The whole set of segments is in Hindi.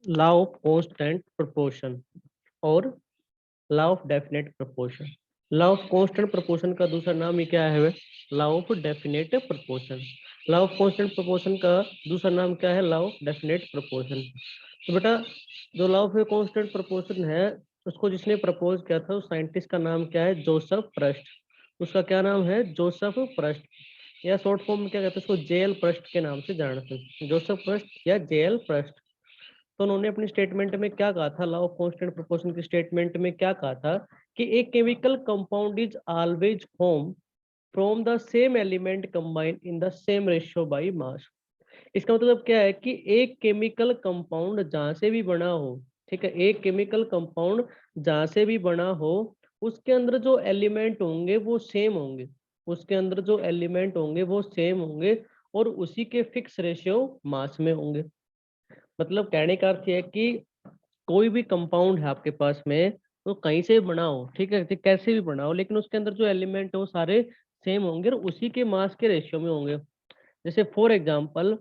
लॉ ऑफ कांस्टेंट प्रोपोर्शन और law of definite proportion. Law of constant proportion का दूसरा नाम ही क्या है? Law of definite proportion. Law of constant proportion का दूसरा नाम क्या है? Law of definite proportion. तो बेटा जो लॉ ऑफ कांस्टेंट प्रोपोर्शन है उसको जिसने प्रपोज किया था उस साइंटिस्ट का नाम क्या है? जोसेफ प्रस्ट। उसका क्या नाम है? जोसेफ प्रस्ट, या शॉर्ट फॉर्म में क्या कहते हैं उसको? जेएल प्रस्ट के नाम से जानते हैं, जोसेफ प्रस्ट या जेएल प्रस्ट। तो उन्होंने अपनी स्टेटमेंट में क्या कहा था? लॉ ऑफ कांस्टेंट प्रोपोर्शन की स्टेटमेंट में क्या कहा था कि a chemical compound is always form from the same element combined in the same ratio by mass. इसका मतलब क्या है कि एक केमिकल कंपाउंड जहां से भी बना हो, ठीक है, एक केमिकल कंपाउंड जहां से भी बना हो उसके अंदर जो एलिमेंट होंगे वो सेम होंगे, उसके अंदर जो एलिमेंट होंगे वो सेम होंगे और उसी के फिक्स रेशियो मास में होंगे। मतलब कहने का अर्थ है कि कोई भी कंपाउंड है आपके पास में तो कहीं से भी बना हो, ठीक है, कैसे भी बना हो, लेकिन उसके अंदर जो एलिमेंट है वो सारे सेम होंगे और उसी के मास के रेशियो में होंगे। जैसे फॉर एग्जांपल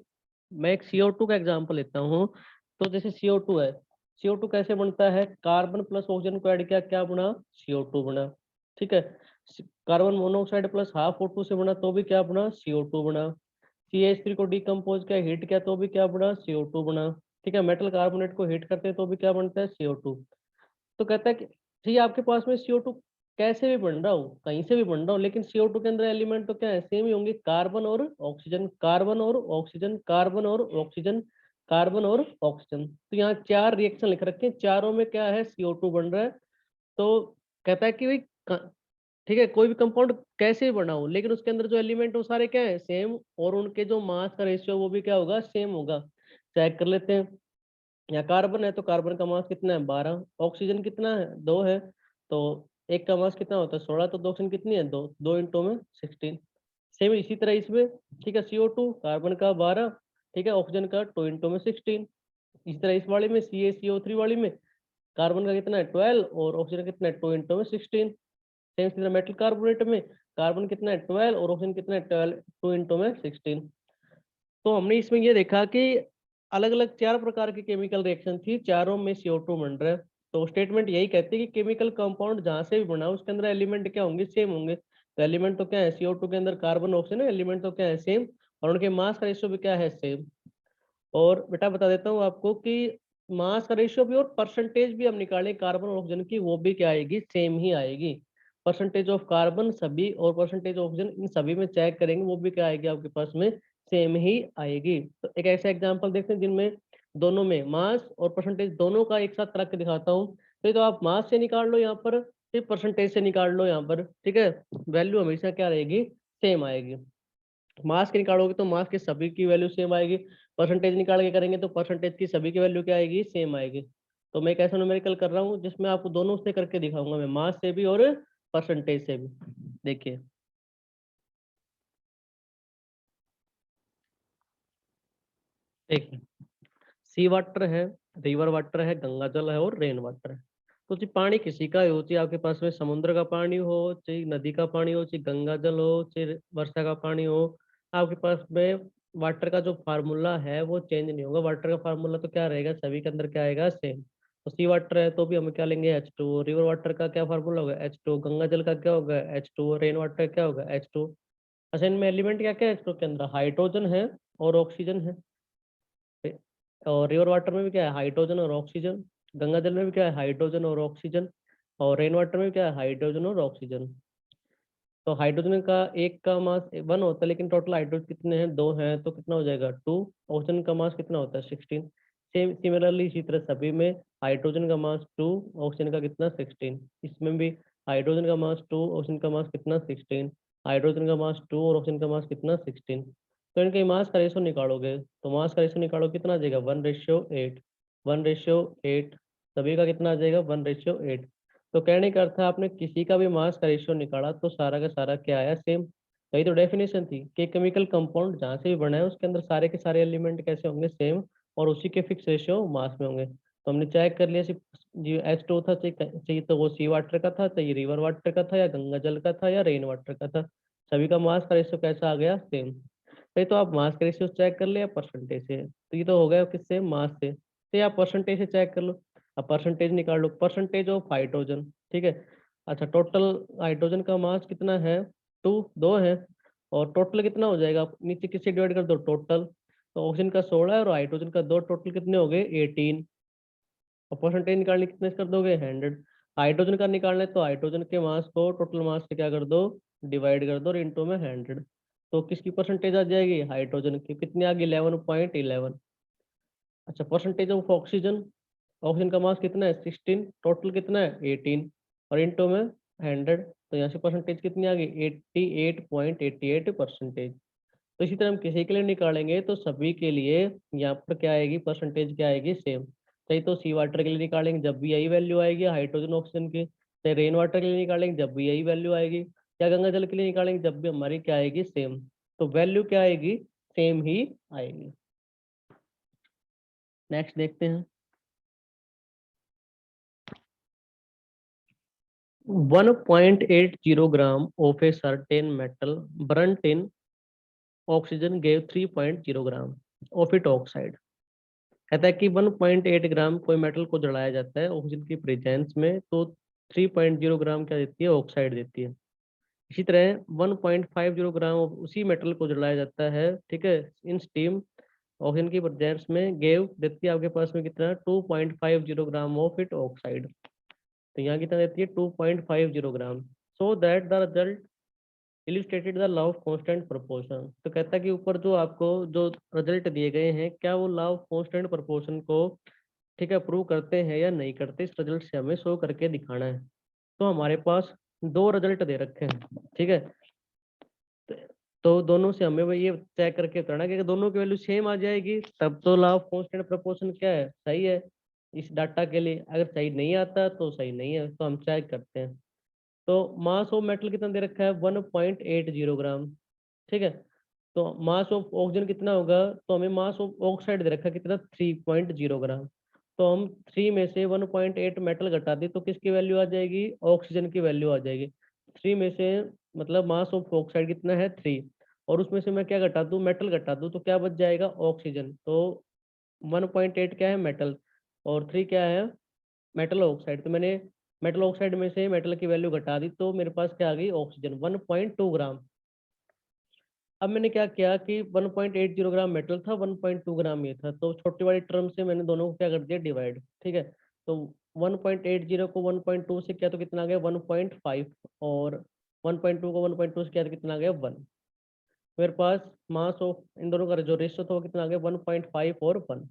मैं एक CO2 का एग्जांपल लेता हूँ। तो जैसे CO2 है, CO2 कैसे बनता है? कार्बन प्लस ऑक्सीजन को ऐड किया, क्या बना? CO2 बना। ठीक है, carbon monoxide plus half O2 से बना तो भी क्या बना? CO2 बना। CH3 को डिकम्पोज किया, हीट किया तो भी क्या बना? CO2 बना। ठीक है, मेटल कार्बोनेट को हीट करते हैं तो भी क्या बनता है? CO2। तो कहता है कि ठीक है आपके पास में CO2 कैसे भी बन रहा हो, कहीं से भी बन रहा हो, लेकिन CO2 के अंदर एलिमेंट तो क्या है? सेम ही होंगे, कार्बन और ऑक्सीजन, कार्बन और ऑक्सीजन, कार्बन और ऑक्सीजन, कार्बन और ऑक्सीजन। तो यहाँ चार रिएक्शन लिख रखे हैं, चारों में क्या है? CO2 बन रहा है। तो कहता है कि भाई ठीक है कोई भी कंपाउंड कैसे भी बना हो लेकिन उसके अंदर जो एलिमेंट वो सारे क्या है? सेम, और उनके जो मास का रेशियो वो भी क्या होगा? सेम होगा। चेक कर लेते हैं। यहाँ कार्बन है तो कार्बन का मास कितना है? 12। ऑक्सीजन कितना है? 2 है। तो एक का मास कितना होता है? 16। तो दो ऑक्सीजन कितनी है? 2, 2 इंटू में 16। सेम इसी तरह इसमें, ठीक है, CO2 कार्बन का 12, ठीक है, ऑक्सीजन का 2 इंटू में 16। इसी तरह इस वाले में CaCO3 वाली में कार्बन का कितना है? 12 और ऑक्सीजन कितना है? 2 इंटू में 16। सेम इसी तरह मेटल कार्बोनेट में कार्बन कितना है? 12 और ऑक्सीजन कितना है? 12, 2 इंटू में 16। तो हमने इसमें ये देखा कि अलग अलग चार प्रकार की केमिकल रिएक्शन थी, चारों में CO2 बन रहा है। तो स्टेटमेंट यही कहती है कि केमिकल कंपाउंड जहां से भी बना हो उसके अंदर एलिमेंट क्या होंगे? सेम होंगे। तो एलिमेंट तो क्या है? CO2 के अंदर कार्बन ऑक्सीजन है, एलिमेंट तो क्या है? सेम, और उनके मास का रेशियो भी क्या है? सेम। और बेटा बता देता हूँ आपको कि मास का रेशियो भी और परसेंटेज भी हम निकालें कार्बन और ऑक्सीजन की, वो भी क्या आएगी? सेम ही आएगी। परसेंटेज ऑफ कार्बन सभी और परसेंटेज ऑफ ऑक्सीजन इन सभी में चेक करेंगे, वो भी क्या आएगी आपके पास में? सेम ही आएगी। तो एक ऐसा एग्जांपल देखते हैं जिनमें दोनों में मास और परसेंटेज दोनों का एक साथ रख के दिखाता हूँ। तो आप मास से निकाल लो यहाँ पर, फिर परसेंटेज से निकाल लो यहाँ पर, ठीक है, वैल्यू हमेशा क्या रहेगी? सेम आएगी। मास की निकालोगे तो मास के सभी की वैल्यू सेम आएगी, परसेंटेज निकाल के करेंगे तो परसेंटेज की सभी की वैल्यू क्या आएगी? सेम आएगी। तो मैं एक ऐसा न्यूमेरिकल कर रहा हूँ जिसमें आपको दोनों से करके दिखाऊंगा, मैं मास से भी और परसेंटेज से भी। देखिए देखिए, सी वाटर है, रिवर वाटर है, गंगा जल है और रेन वाटर है। तो जी पानी किसी का हो, चाहे आपके पास में समुद्र का पानी हो, चाहे नदी का पानी हो, चाहे गंगा जल हो, चाहे वर्षा का पानी हो, आपके पास में वाटर का जो फार्मूला है वो चेंज नहीं होगा। वाटर का फार्मूला तो क्या रहेगा? सभी के अंदर क्या आएगा? सेम। तो सी वाटर है तो भी हम क्या लेंगे? H2। रिवर वाटर का क्या फार्मूला होगा? H2। गंगा जल का क्या होगा? H2। रेन वाटर क्या होगा? H2। अच्छा इनमें एलिमेंट क्या क्या है H2 के अंदर? हाइड्रोजन है और ऑक्सीजन है। और रिवर वाटर में भी क्या है? हाइड्रोजन और ऑक्सीजन। गंगा जल में भी क्या है? हाइड्रोजन और ऑक्सीजन। और रेन वाटर में भी क्या है? हाइड्रोजन और ऑक्सीजन। तो हाइड्रोजन का एक का मास 1 होता है लेकिन टोटल हाइड्रोजन कितने हैं? 2 हैं, तो कितना हो जाएगा? 2। ऑक्सीजन का मास कितना होता है? 16। सेम सिमिलरली इसी तरह सभी में हाइड्रोजन का मास 2, ऑक्सीजन का कितना? 16। इसमें भी हाइड्रोजन का मास 2, ऑक्सीजन का मास कितना? 16। हाइड्रोजन का मास 2 और ऑक्सीजन का मास कितना? 16। तो इनके मास का रेशो निकालोगे तो मास का रेशो निकालो कितना आ जाएगा? 1:8। 1:8। सभी का कितना आ जाएगा? 1:8। तो कहने का अर्थ है आपने किसी का भी मास का रेशियो निकाला तो सारा का सारा क्या आया? सेम। यही तो डेफिनेशन थी कि केमिकल कंपाउंड जहाँ से भी बना है उसके अंदर सारे के सारे एलिमेंट कैसे होंगे? सेम, और उसी के फिक्स रेशियो मास में होंगे। तो हमने चेक कर लिया सिर्फ जो H2 था, चाहिए तो वो सी वाटर का था, चाहिए रिवर वाटर का था, या गंगा जल का था, या रेन वाटर का था, सभी का मास का रेशियो कैसा आ गया? सेम। नहीं तो आप मास का रेशियो चेक कर ले या परसेंटेज से, तो ये तो हो गया किससे? मास से। तो आप परसेंटेज से चेक कर लो। अब परसेंटेज निकाल लो, परसेंटेज ऑफ हाइड्रोजन, ठीक है। अच्छा, टोटल हाइड्रोजन का मास कितना है, 2 है। और टोटल कितना हो जाएगा, नीचे किससे डिवाइड कर दो, टोटल। तो ऑक्सीजन का 16 है और हाइड्रोजन का 2, टोटल कितने हो गए, 18। और परसेंटेज निकालने कितने से कर दोगे, 100। हाइड्रोजन का निकालना है तो हाइड्रोजन के मास को टोटल मास से क्या कर दो, डिवाइड कर दो और इंटू में 100। तो किसकी परसेंटेज आ जाएगी, हाइड्रोजन की, कितनी आ गई, 11.11। अच्छा, परसेंटेज ऑफ ऑक्सीजन, ऑक्सीजन का मास कितना है, 16, टोटल कितना है, 18 और इंटू में 100। तो यहाँ से परसेंटेज कितनी आ गई, 88.88%। तो इसी तरह हम किसी के लिए निकालेंगे तो सभी के लिए यहाँ पर क्या आएगी, परसेंटेज क्या आएगी, सेम। चाहे तो सी वाटर के लिए निकालेंगे जब भी यही वैल्यू आएगी हाइड्रोजन ऑक्सीजन की, चाहे रेन वाटर के लिए निकालेंगे जब भी यही वैल्यू आएगी, या गंगा जल के लिए निकालेंगे जब भी हमारी क्या आएगी, सेम। तो वैल्यू क्या आएगी, सेम ही आएगी। नेक्स्ट देखते हैं। 1.80 gram of a certain metal burnt in oxygen gave 3.0 gram of it oxide. कहता है कि 1.8 ग्राम कोई मेटल को जलाया जाता है ऑक्सीजन की प्रेजेंस में, तो 3.0 ग्राम क्या देती है, ऑक्साइड देती है। इसी तरह 1.50 ग्राम उसी मेटल को जलाया जाता है, ठीक है, इन स्टीम, ऑक्सीजन की प्रेजेंस में, गेव देती है आपके पास में कितना, 2.50 ग्राम ऑफ इट ऑक्साइड। तो यहाँ कितना देती है, 2.50 gram. So that the result illustrated the law of constant proportion. तो कहता है कि ऊपर जो आपको जो रिजल्ट दिए गए हैं, क्या वो लॉ ऑफ कांस्टेंट प्रोपोर्शन को, ठीक है, प्रूव करते हैं या नहीं करते, इस रिजल्ट से हमें शो करके दिखाना है। तो हमारे पास 2 रिजल्ट दे रखे हैं, ठीक है। तो दोनों से हमें ये चेक करके करना है कि अगर दोनों की वैल्यू सेम आ जाएगी तब तो लॉ ऑफ कांस्टेंट प्रोपोर्शन क्या है, सही है इस डाटा के लिए। अगर सही नहीं आता तो सही नहीं है, तो हम चेक करते हैं। तो मास ऑफ मेटल कितना दे रखा है, 1.80 ग्राम, ठीक है। तो मास ऑफ ऑक्सीजन कितना होगा, तो हमें मास ऑफ ऑक्साइड दे रखा है कितना, 3.0 ग्राम। तो हम 3 में से 1.8 मेटल घटा दी तो किसकी वैल्यू आ जाएगी, ऑक्सीजन की वैल्यू आ जाएगी। 3 में से मतलब मास ऑफ ऑक्साइड कितना है, 3, और उसमें से मैं क्या घटा दूं, मेटल घटा दूं, तो क्या बच जाएगा, ऑक्सीजन। तो 1.8 क्या है, मेटल, और 3 क्या है, मेटल ऑक्साइड। तो मैंने मेटल ऑक्साइड में से मेटल की वैल्यू घटा दी तो मेरे पास क्या आ गई, ऑक्सीजन 1.2 ग्राम। अब मैंने क्या किया कि 1.80 ग्राम मेटल था, 1.2 ग्राम ये था, तो छोटी वाली टर्म से मैंने दोनों को क्या कर दिया, डिवाइड, ठीक है। तो 1.80 को 1.2 से किया तो कितना आ गया, 1.5, और 1.2 को 1.2 से किया तो कितना आ गया, 1। मेरे पास मास ऑफ इन दोनों का जो रेशियो था वो कितना आ गया, 1.5 और 1।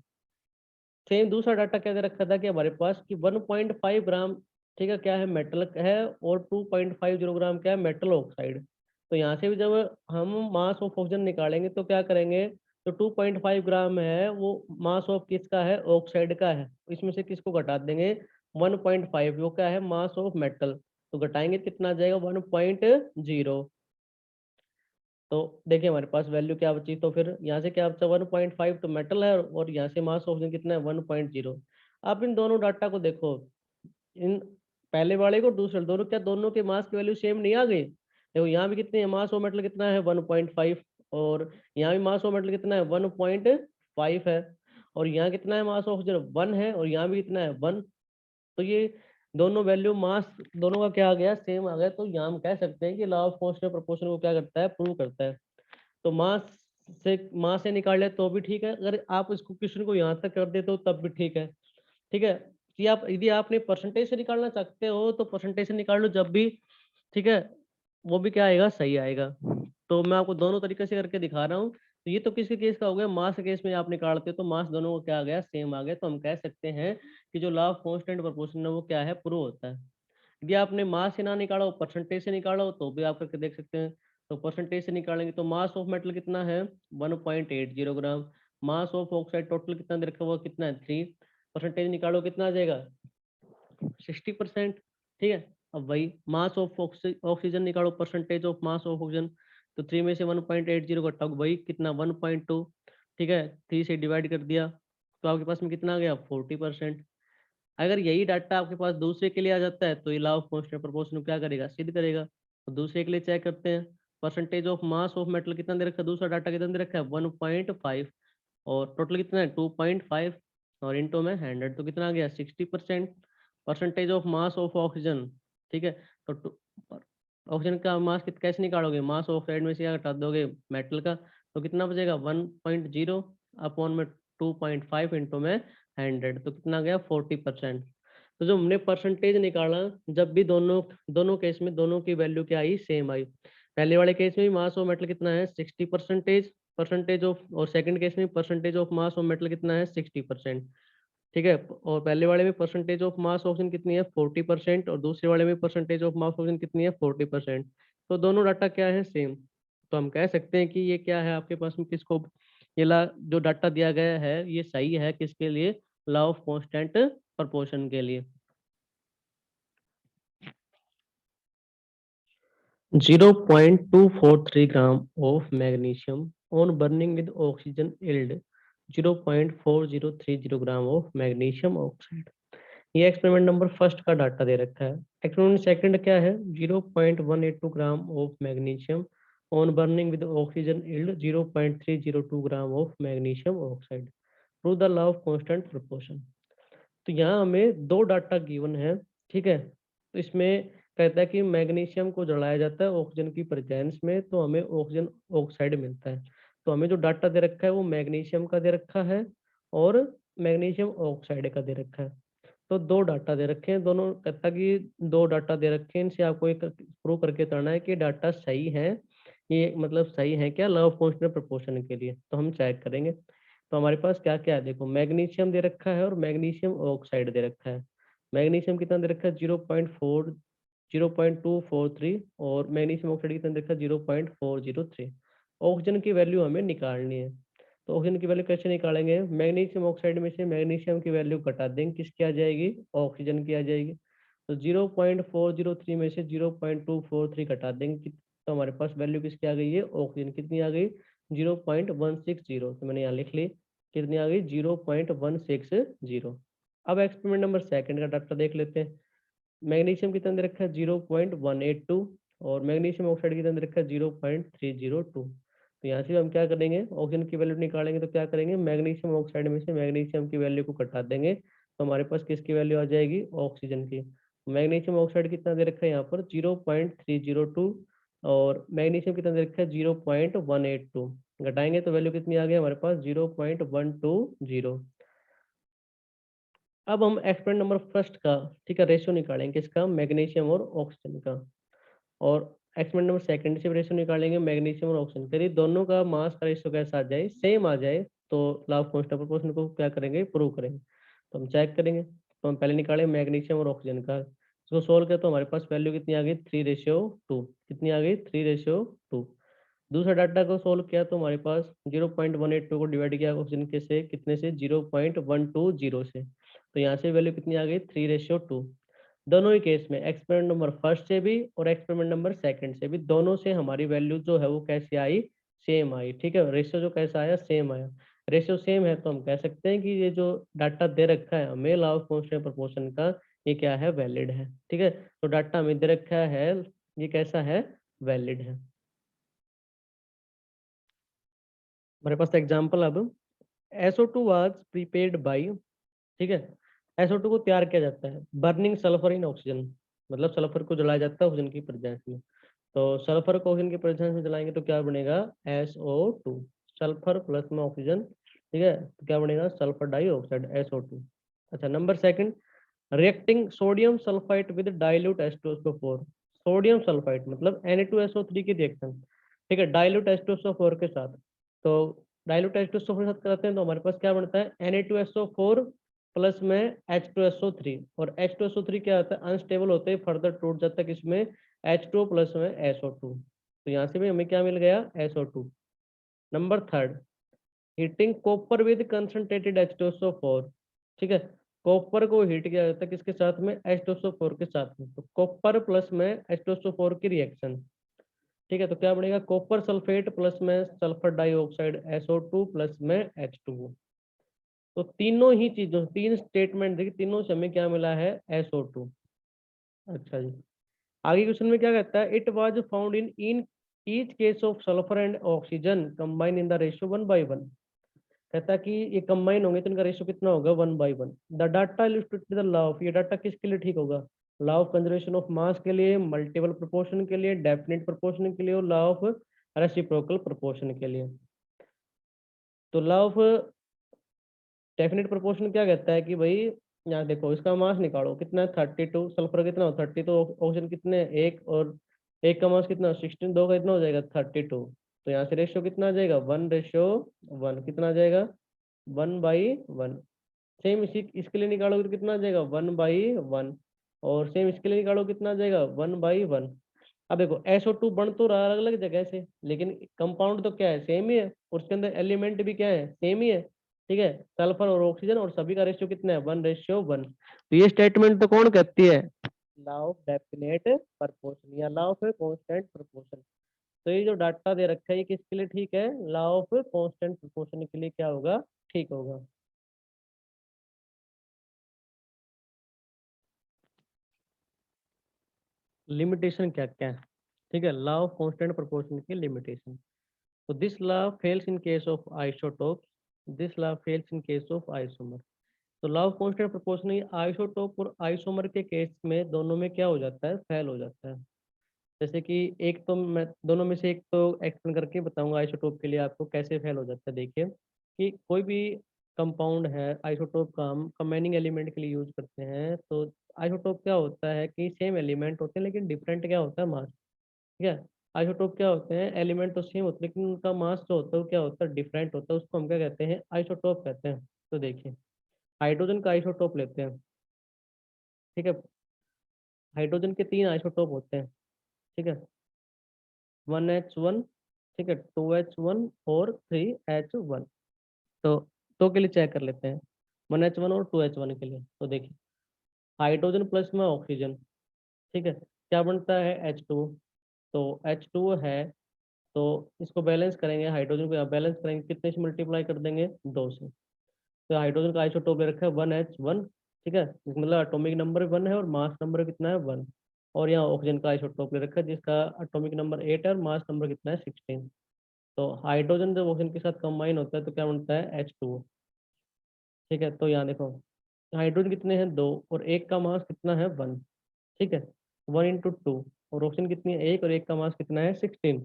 सेम दूसरा डाटा क्या दे रखा था कि हमारे पास कि 1.5 ग्राम, ठीक है, क्या है, मेटल है, और 2.50 ग्राम क्या है, मेटल ऑक्साइड। तो यहाँ से भी जब हम मास ऑफ ऑक्सीजन निकालेंगे तो क्या करेंगे, तो 2.5 ग्राम है वो मास ऑफ किसका है, ऑक्साइड का है, इसमें से किसको घटा देंगे, 1.5, वो क्या है, मास ऑफ मेटल। तो घटाएंगे कितना आ जाएगा, 1.0। तो देखिए हमारे पास वैल्यू क्या बची, तो फिर यहाँ से क्या बचा, 1.5 तो मेटल है, और यहाँ से मास ऑक्सीजन कितना है, 1.0। आप इन दोनों डाटा को देखो, इन पहले वाले को दूसरे, दोनों क्या, दोनों के मास की वैल्यू सेम नहीं आ गई, देखो यहाँ भी कितनी है, मास ऑफ मेटल कितना है, 1.5, और यहाँ भी मास ऑफ मेटल कितना है, 1.5 है, और यहाँ कितना है, मास ऑफ ऑक्सीजन 1 है, और यहाँ भी कितना है, 1। तो ये दोनों वैल्यू मास दोनों का क्या आ गया, सेम आ गया। तो यहाँ हम कह सकते हैं कि लॉ ऑफ कांस्टेंट प्रोपोर्शन को क्या करता है, प्रूव करता है। तो मास से निकाल ले तो भी ठीक है, अगर आप इसको क्वेश्चन को यहाँ तक कर देते हो तब भी ठीक है, ठीक है। कि आप यदि आपने परसेंटेज से निकालना चाहते हो तो परसेंटेज से निकाल लो जब भी, ठीक है, वो भी क्या आएगा, सही आएगा। तो मैं आपको दोनों तरीके से करके दिखा रहा हूँ। तो ये तो किसी केस का हो गया, मास केस में आप निकालते हो तो मास दोनों को क्या आ गया, सेम आ गया। तो हम कह सकते हैं कि जो लॉ ऑफ कांस्टेंट प्रोपोर्शन है वो क्या है, प्रूव होता है। यदि आपने मास से ना निकाला हो, परसेंटेज से निकाला हो, तो भी आप करके देख सकते हैं। तो परसेंटेज से निकालेंगे तो मास ऑफ मेटल कितना है, 1.80 ग्राम। मास ऑफ ऑक्साइड टोटल कितना दे रखा हुआ, कितना है, 3। परसेंटेज निकालो कितना आ जाएगा, 60%, ठीक है। अब वही मास ऑफ ऑक्सीजन निकालो, percentage of mass of oxygen, तो 3 में से 1.80 घटा वही कितना, 1.2, ठीक है। 3 से डिवाइड कर दिया तो आपके पास में कितना आ गया, 40%। अगर यही डाटा आपके पास दूसरे के लिए आ जाता है तो ये लॉ ऑफ कांस्टेंट प्रोपोर्शन क्या करेगा, सिद्ध करेगा। तो दूसरे के लिए चेक करते हैं, percentage of mass of metal कितना दे रखा है, दूसरा डाटा कितना दे रखा है, 1.5, और टोटल कितना है, 2.5। और इनटू में 100 तो कितना आ गया 60%। Percentage of mass of oxygen, ठीक है। तो ऑक्सीजन का मास कैसे निकालोगे, मास ऑक्साइड में से क्या हटा दोगे मेटल का, तो कितना बचेगा 1.0 अपॉन में 2.5 इंटू में 100 तो कितना गया 40%। तो जो हमने परसेंटेज निकाला, जब भी दोनों दोनों केस में दोनों की वैल्यू क्या आई, सेम आई। पहले वाले केस में मास ऑफ मेटल कितना है 60% परसेंटेज ऑफ, और सेकंड केस में percentage of mass of metal कितना है 60%, ठीक है। और पहले वाले में परसेंटेज ऑफ मास ऑक्सीजन कितनी है 40% और दूसरे वाले में परसेंटेज ऑफ मास ऑक्सीजन कितनी है 40%। तो दोनों डाटा क्या है सेम। तो हम कह सकते हैं कि ये क्या है आपके पास में, किसको ये ला जो डाटा दिया गया है ये सही है किसके लिए, लॉ ऑफ कांस्टेंट प्रोपोर्शन के लिए। 0.243 ग्राम of magnesium on burning with oxygen yield 0.4030 gram of magnesium oxide। ये एक्सपेरिमेंट नंबर फर्स्ट का डाटा दे रखा है। एक्सपेरिमेंट सेकंड क्या है, 0.182 gram of magnesium on burning with oxygen yield 0.302 gram of magnesium oxide. Through the law of constant proportion. तो यहाँ हमें दो डाटा गिवन है, ठीक है। तो इसमें कहता है कि मैग्नीशियम को जलाया जाता है ऑक्सीजन की प्रेजेंस में तो हमें ऑक्सीजन ऑक्साइड मिलता है। तो हमें जो डाटा दे रखा है वो मैग्नीशियम का दे रखा है और मैग्नीशियम ऑक्साइड का दे रखा है। तो दो डाटा दे रखे हैं, दोनों कहता कि दो डाटा दे रखे हैं, इनसे आपको एक प्रूव करके बताना है कि डाटा सही है, ये मतलब सही है क्या लव कांस्टेंट प्रोपोर्शन के लिए। तो हम चेक करेंगे। तो हमारे पास क्या क्या है, देखो मैग्नीशियम दे रखा है और मैग्नीशियम ऑक्साइड दे रखा है। मैग्नीशियम कितना दे रखा है 0.243 और मैग्नीशियम ऑक्साइड कितना दे रखा है 0.403। ऑक्सीजन की वैल्यू हमें निकालनी है। तो ऑक्सीजन की वैल्यू कैसे निकालेंगे, मैग्नीशियम ऑक्साइड में से मैग्नीशियम की वैल्यू घटा देंगे, किसकी आ जाएगी, ऑक्सीजन की आ जाएगी। तो 0.403 में से 0.243 घटा देंगे तो हमारे पास वैल्यू किसकी आ गई है, ऑक्सीजन कितनी आ गई 0.160। तो मैंने यहाँ लिख ली कितनी आ गई 0.160। अब एक्सपेरिमेंट नंबर सेकंड का डाटा देख लेते हैं। मैग्नीशियम कितना दे रखा है 0.182 और मैग्नीशियम ऑक्साइड कितना दे रखा है 0.302। तो यहाँ से हम क्या करेंगे, ऑक्सीजन की वैल्यू निकालेंगे तो क्या करेंगे, मैग्नीशियम ऑक्साइड में से मैग्नीशियम की वैल्यू को घटा देंगे तो हमारे पास किसकी वैल्यू आ जाएगी, ऑक्सीजन की। मैग्नीशियम ऑक्साइड कितना दे रखा है यहाँ पर 0.302 और मैग्नीशियम कितना दे रखा है 0.182। घटाएंगे तो वैल्यू कितनी आ गई हमारे पास 0.120। अब हम एक्सपेरिमेंट नंबर फर्स्ट का, ठीक है, रेशियो निकालेंगे किसका, मैग्नीशियम और ऑक्सीजन का। और एक्सपेरिमेंट नंबर सेकंड से रेशियो निकालेंगे मैग्नीशियम और ऑक्सीजन। यदि दोनों का मास का रेशियो कैसा आ जाए, सेम आ जाए, तो लॉ ऑफ कांस्टेंट प्रोपोर्शन को क्या करेंगे, प्रूव करेंगे। तो हम चेक करेंगे। तो हम पहले निकालें मैग्नीशियम और ऑक्सीजन का, इसको सोल्व किया तो हमारे पास वैल्यू कितनी आ गई 3:2। कितनी आ गई 3:2। दूसरा डाटा को सोल्व किया तो हमारे पास 0.182 को डिवाइड किया ऑक्सीजन के से कितने से 0.120 से, तो यहाँ से वैल्यू कितनी आ गई 3:2। दोनों ही केस में एक्सपेरिमेंट नंबर फर्स्ट से भी और एक्सपेरिमेंट नंबर सेकंड से भी दोनों से हमारी वैल्यू जो है वो कैसी आई, सेम आई, ठीक है। रेशियो जो कैसा आया, सेम आया। रेशियो सेम है तो हम कह सकते हैं कि ये जो डाटा दे रखा है हमें लॉ ऑफ कांस्टेंट प्रोपोर्शन का, ये क्या है, वैलिड है, ठीक है। तो डाटा हमें दे रखा है, ये कैसा है, वैलिड है। हमारे पास एग्जाम्पल अब SO2 वाज प्रीपेयर्ड बाय, ठीक है। SO2 को तैयार किया जाता है बर्निंग सल्फर इन ऑक्सीजन, मतलब सल्फर को जलाया जाता है ऑक्सीजन की प्रेजेंस में। तो सल्फर को ऑक्सीजन की प्रेजेंस में जलाएंगे तो क्या बनेगा SO2, सल्फर प्लस में ऑक्सीजन, ठीक है। तो क्या बनेगा सल्फर डाइऑक्साइड SO2। अच्छा number second, reacting sodium sulphide with dilute H2SO4। Sodium sulphide मतलब Na2SO3 की रिएक्शन, ठीक है, डाइल्यूट H2SO4 के साथ। तो डाइल्यूट H2SO4 के साथ करते हैं तो हमारे पास क्या बनता है Na2SO4 प्लस में H2SO3। और H2SO3 क्या होता है, अनस्टेबल होते ही फर्दर टूट जाता है किसमें, H2 प्लस में SO2। तो यहाँ से भी हमें क्या मिल गया SO2। Number third, heating copper with concentrated H2SO4, ठीक है। कॉपर को हीट किया जाता है किसके साथ में, H2SO4 के साथ में। तो कॉपर प्लस में H2SO4 की रिएक्शन, ठीक है। तो क्या बनेगा कॉपर सल्फेट प्लस में सल्फर डाइऑक्साइड SO2 प्लस में H2O। तो तीनों ही चीजों, तीन स्टेटमेंट देखिए, तीनों से हमें क्या मिला है SO2। अच्छा जी, आगे क्वेश्चन में क्या कहता है, it was found in each case of sulphur and oxygen combine in the ratio 1:1। कहता है कि ये कंबाइन होंगे तो इनका रेशियो कितना होगा 1/1। The data illustrated the law of, ये डाटा किसके लिए ठीक होगा? Law of conservation of mass के लिए, मल्टीपल प्रोपोर्शन के लिए, डेफिनेट प्रोपोर्शन के लिए और लॉ ऑफ रेसिप्रोकल प्रोपोर्शन के लिए। तो लॉ ऑफ डेफिनेट प्रोपोर्शन क्या कहता है कि भाई यहाँ देखो इसका मास निकालो कितना है 32, सल्फर कितना हो 30, तो ऑक्सीजन कितने एक, और एक का मास कितना 16, दो का कितना हो जाएगा 32। तो यहाँ से रेशियो कितना आ जाएगा 1:1, कितना आ जाएगा 1/1। सेम इसी इसके लिए निकालोगे तो कितना आ जाएगा 1/1, और सेम इसके लिए निकालो कितना आ जाएगा 1/1। अब देखो SO2 बन तो रहा अलग अलग जगह से, लेकिन कंपाउंड तो क्या है सेम ही है, और उसके अंदर एलिमेंट भी क्या है सेम ही है। ठीक है, सल्फर और ऑक्सीजन, और सभी का रेशियो कितना है 1:1। तो ये स्टेटमेंट तो कौन कहती है? लॉ ऑफ डेफिनेट प्रोपोर्शन या लॉ ऑफ कांस्टेंट प्रोपोर्शन। तो ये जो डाटा दे रखा है ये किसके लिए ठीक है? लॉ ऑफ कांस्टेंट प्रोपोर्शन के लिए क्या होगा? ठीक होगा। लिमिटेशन क्या क्या है? ठीक है, लॉ ऑफ कांस्टेंट प्रोपोर्शन की लिमिटेशन। तो this law fails in case of isotope, this law fails in case of isomer. तो law of constant proportion isotope और आइसोमर के केस में दोनों में क्या हो जाता है? फेल हो जाता है। जैसे कि एक तो मैं दोनों में से एक तो एक्सप्लेन करके बताऊंगा आइसोटोप के लिए आपको कैसे फेल हो जाता है। देखिए कि कोई भी कंपाउंड है, आइसोटोप का हम कंबाइनिंग एलिमेंट के लिए यूज करते हैं। तो आइसोटोप क्या होता है कि सेम एलिमेंट होते हैं लेकिन डिफरेंट क्या होता है? मास। ठीक है, आइसोटोप क्या होते हैं? एलिमेंट तो सेम होते हैं लेकिन उनका मास जो होता है वो क्या होता है? डिफरेंट होता है। उसको हम क्या कहते हैं? आइसोटोप कहते हैं। तो देखिए हाइड्रोजन का आइसोटोप लेते हैं। ठीक है, हाइड्रोजन के 3 आइसोटोप होते हैं। ठीक है, 1H1, ठीक है, 2H1 और 3H1। तो के लिए चेक कर लेते हैं 1H1 और 2H1 के लिए। तो देखिए हाइड्रोजन प्लस में ऑक्सीजन, ठीक है, क्या बनता है? H2। तो H2 है, तो इसको बैलेंस करेंगे, हाइड्रोजन को बैलेंस करेंगे, कितने से मल्टीप्लाई कर देंगे? 2 से। तो हाइड्रोजन का आइसोटोप ले रखा है 1H1। ठीक है, मतलब एटॉमिक नंबर 1 है और मास नंबर कितना है 1। और यहाँ ऑक्सीजन का आइसोटोप ले रखा है जिसका एटॉमिक नंबर 8 है और मास नंबर कितना है 16। तो हाइड्रोजन जब ऑक्सीजन के साथ कंबाइन होता है तो क्या बनता है? H2। ठीक है, तो यहाँ देखो हाइड्रोजन कितने हैं? 2, और एक का मास कितना है? 1। ठीक है, 1 × 2, और ऑक्सीजन कितनी है? 1, और एक का मास कितना है? 16।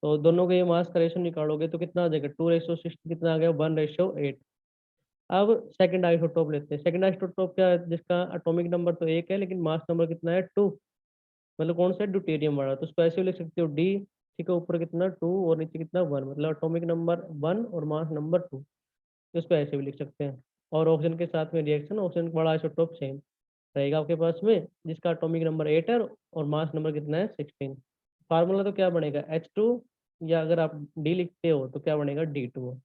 तो दोनों के ये मास का रेशो निकालोगे तो कितना आ जाएगा? 2:16 कितना आ गया? 1:8। अब सेकंड आइसोटोप लेते हैं। सेकंड आइसोटोप क्या है? जिसका एटॉमिक नंबर तो 1 है लेकिन मास नंबर कितना है? 2। मतलब कौन सा? ड्यूटेरियम वाला। तो उसको ऐसे भी लिख सकते हो D। ठीक है, ऊपर कितना 2 और नीचे कितना 1, मतलब एटॉमिक नंबर 1 और मास नंबर 2। इसको ऐसे भी लिख सकते हैं। और ऑक्सीजन के साथ में रिएक्शन, ऑक्सीजन का बड़ा आइसोटोप सेम रहेगा आपके पास में, जिसका एटॉमिक नंबर 8 है और मास नंबर कितना है? 16। फार्मूला तो क्या बनेगा? H2, या अगर आप D लिखते हो तो क्या बनेगा? D2।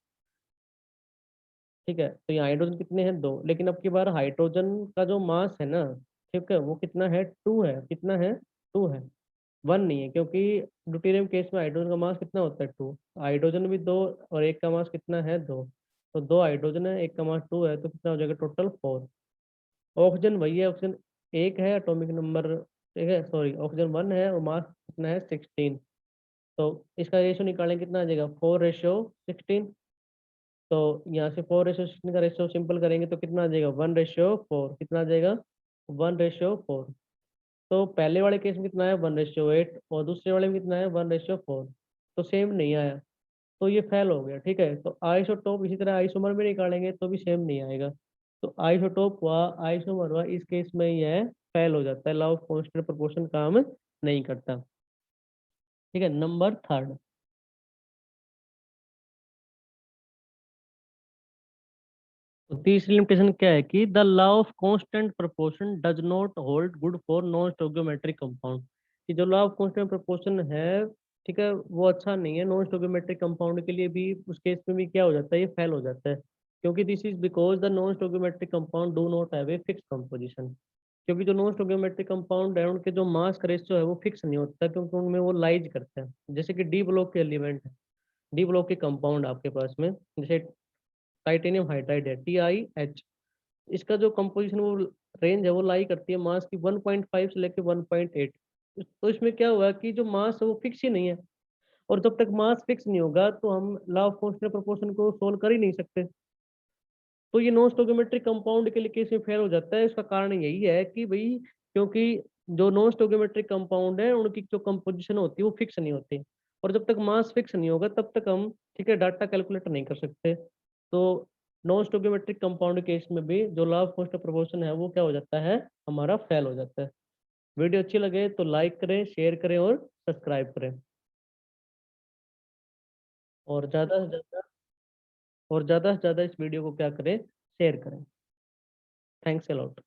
ठीक है, तो यहाँ हाइड्रोजन कितने हैं? 2, लेकिन अब की बार हाइड्रोजन का जो मास है ना, ठीक है, वो कितना है? 2 है। कितना है? 2 है, 1 नहीं है, क्योंकि ड्यूटेरियम केस में हाइड्रोजन का मास कितना होता है? 2। हाइड्रोजन भी 2, और एक का मास कितना है? 2। तो 2 हाइड्रोजन है, एक का मास 2 है, तो कितना हो जाएगा टोटल? 4। ऑक्सीजन वही है, ऑक्सीजन एक है एटॉमिक नंबर, ठीक है, सॉरी, ऑक्सीजन 1 है और मास कितना है? 16। तो इसका रेशियो निकालें, कितना आ जाएगा? 4:16। तो यहाँ से 4:16 का रेशियो सिंपल करेंगे तो कितना आ जाएगा? 1:4। कितना आ जाएगा? 1:4। तो पहले वाले केस में कितना है? 1:8, और दूसरे वाले में कितना है? 1:4। तो सेम नहीं आया, तो ये फेल हो गया। ठीक है, तो आइसोटोप इसी तरह आइसोमर में निकालेंगे तो भी सेम नहीं आएगा। तो आइसोटोप हुआ, आइसोमर हुआ, इस केस में यह फेल हो जाता है, लॉ ऑफ कांस्टेंट प्रोपोर्शन काम नहीं करता। ठीक है, नंबर थर्ड। तो तीसरी लिमिटेशन क्या है कि the law of constant proportion does not hold good for non stoichiometric compound. कि जो लॉ ऑफ कांस्टेंट प्रोपोर्शन है, ठीक है, वो अच्छा नहीं है नॉन स्टोइकोमेट्रिक कंपाउंड के लिए भी। उस केस में भी क्या हो जाता है? ये फेल हो जाता है, क्योंकि this is because the non stoichiometric compound do not have a fix composition. क्योंकि जो नॉन स्टोइकोमेट्रिक कंपाउंड है उनके जो मास का रेशियो है वो फिक्स नहीं होता, क्योंकि उनमें वो लाइज करते हैं। जैसे कि डी ब्लॉक के एलिमेंट है, डी ब्लॉक के कंपाउंड आपके पास में, जैसे टाइटेनियम हाइड्राइड है TiH, इसका जो कंपोजिशन वो रेंज है वो लाई करती है मास की 1.5 से लेकर 1.8। तो इसमें क्या हुआ कि जो मास है वो फिक्स ही नहीं है, और जब तक मास फिक्स नहीं होगा तो हम लॉ ऑफ कांस्टेंट प्रोपोर्शन को सोल्व कर ही नहीं सकते। तो ये नॉन स्टोइकोमेट्रिक कंपाउंड के लिए केस में फेल हो जाता है। इसका कारण यही है कि भाई, क्योंकि जो नॉन स्टोइकोमेट्रिक कंपाउंड है उनकी जो कंपोजिशन होती है वो फिक्स नहीं होती, और जब तक मास फिक्स नहीं होगा तब तक हम, ठीक है, डाटा कैलकुलेट नहीं कर सकते। तो नॉन स्टोइकोमेट्रिक कंपाउंड केस में भी जो लॉ ऑफ कांस्टेंट प्रोपोर्शन है वो क्या हो जाता है, हमारा फेल हो जाता है। वीडियो अच्छी लगे तो लाइक करें, शेयर करें और सब्सक्राइब करें, और ज़्यादा से ज़्यादा इस वीडियो को क्या करें, शेयर करें। Thanks a lot.